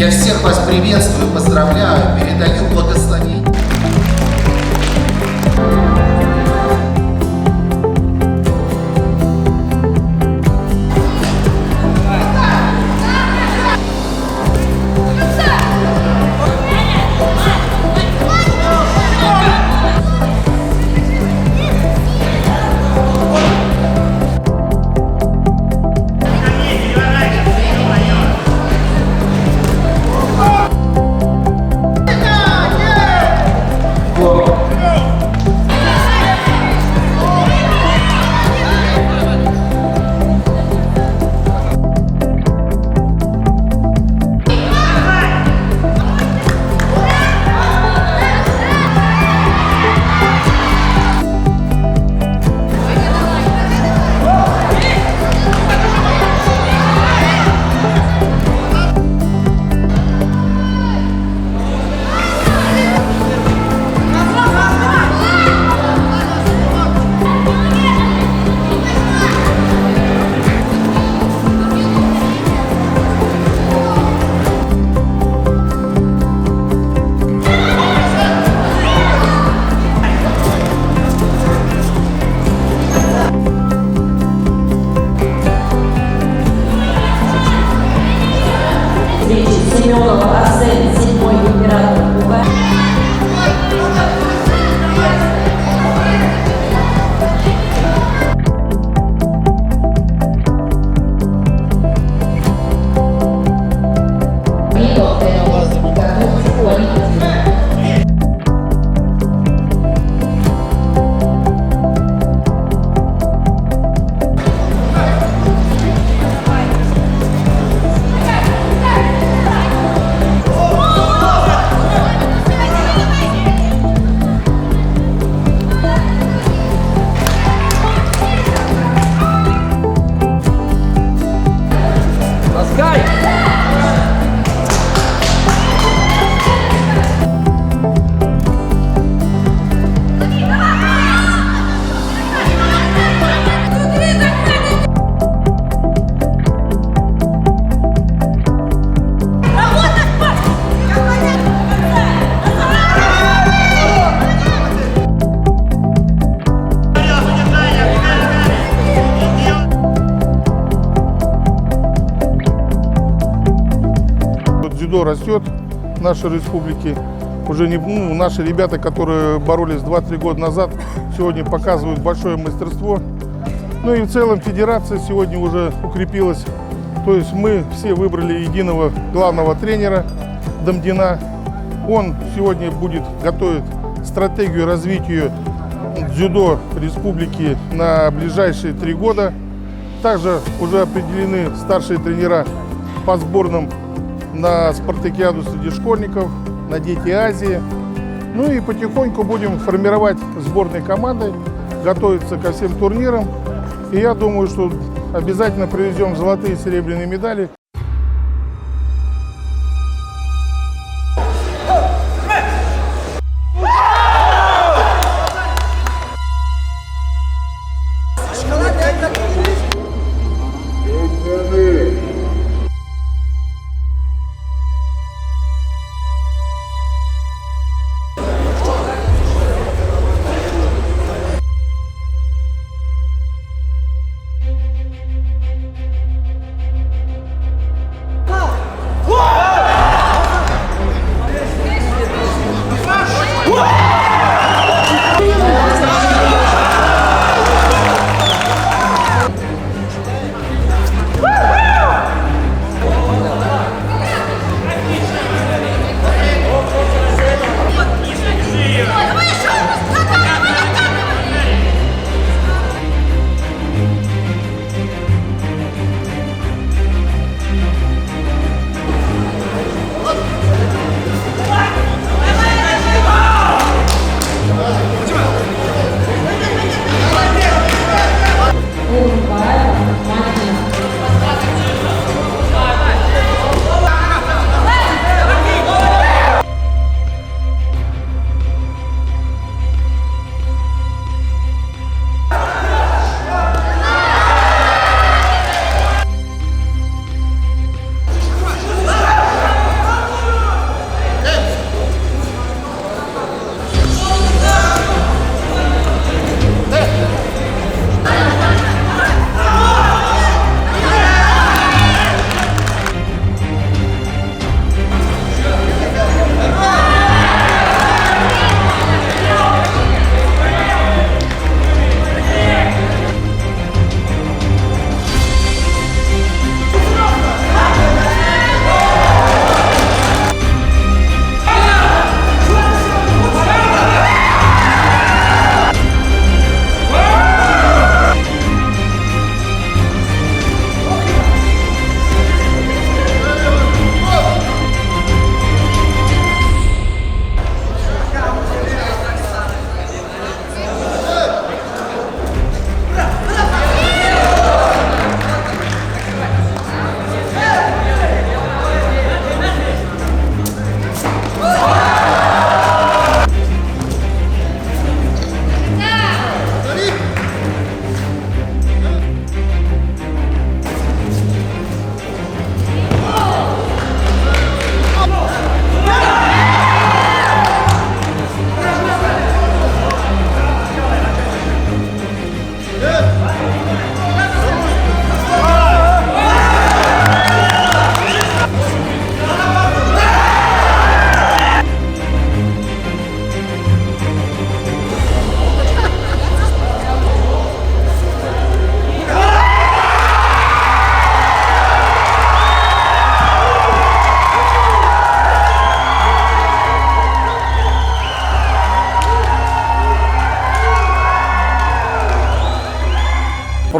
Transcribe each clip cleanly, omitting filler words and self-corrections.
Я всех вас приветствую, поздравляю, передаю благословение. Семенова Арсений, 7-й император Куба. Дзюдо растет в нашей республике. Уже не, наши ребята, которые боролись 2-3 года назад, сегодня показывают большое мастерство. Ну и в целом федерация сегодня уже укрепилась. То есть мы все выбрали единого главного тренера Дамдина. Он сегодня будет готовить стратегию развития дзюдо республики на ближайшие 3 года. Также уже определены старшие тренера по сборным на спартакиаду среди школьников, на Дети Азии. Ну и потихоньку будем формировать сборные команды, готовиться ко всем турнирам. И я думаю, что обязательно привезем золотые и серебряные медали.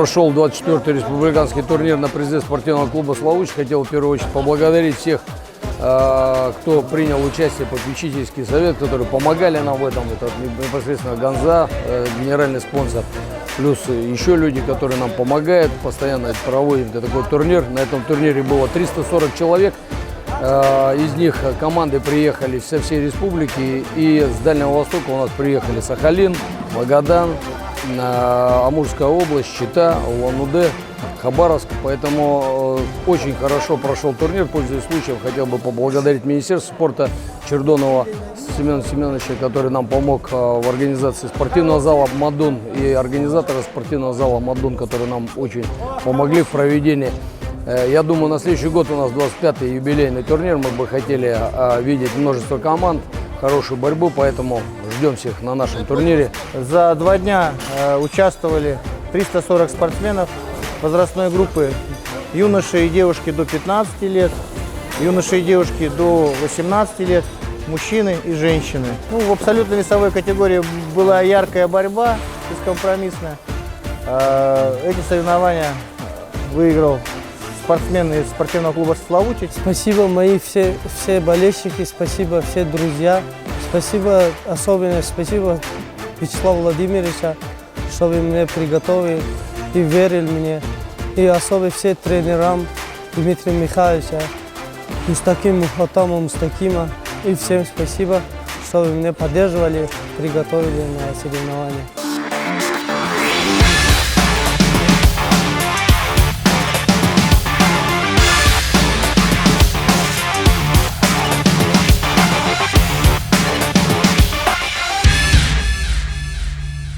прошел 24-й республиканский турнир на призы спортивного клуба «Славуч». Хотел в первую очередь поблагодарить всех, кто принял участие, попечительский совет, которые помогали нам в этом. Это непосредственно Ганза, генеральный спонсор, плюс еще люди, которые нам помогают, постоянно проводим такой турнир. На этом турнире было 340 человек. Из них команды приехали со всей республики, и с Дальнего Востока у нас приехали Сахалин, Магадан, Амурская область, Чита, Улан-Удэ, Хабаровск. Поэтому очень хорошо прошел турнир. Пользуясь случаем, хотел бы поблагодарить Министерство спорта Чердонова Семена Семеновича, который нам помог в организации спортивного зала «Мадун», и организатора спортивного зала «Мадун», которые нам очень помогли в проведении. Я думаю, на следующий год у нас 25-й юбилейный турнир. Мы бы хотели видеть множество команд, хорошую борьбу, поэтому ждем всех на нашем турнире. За 2 дня участвовали 340 спортсменов возрастной группы: юноши и девушки до 15 лет, юноши и девушки до 18 лет, мужчины и женщины. В абсолютно весовой категории была яркая борьба, бескомпромиссная. Эти соревнования выиграл спортсмен из спортивного клуба «Славутич». Спасибо мои все болельщики, спасибо все друзья, спасибо, особенно спасибо Вячеславу Владимировичу, что вы меня приготовили и верили мне, и особенно все тренерам Дмитрия Михайловича, Мустакиму, Хатаму Мустакима, и всем спасибо, что вы меня поддерживали, приготовили на соревнования.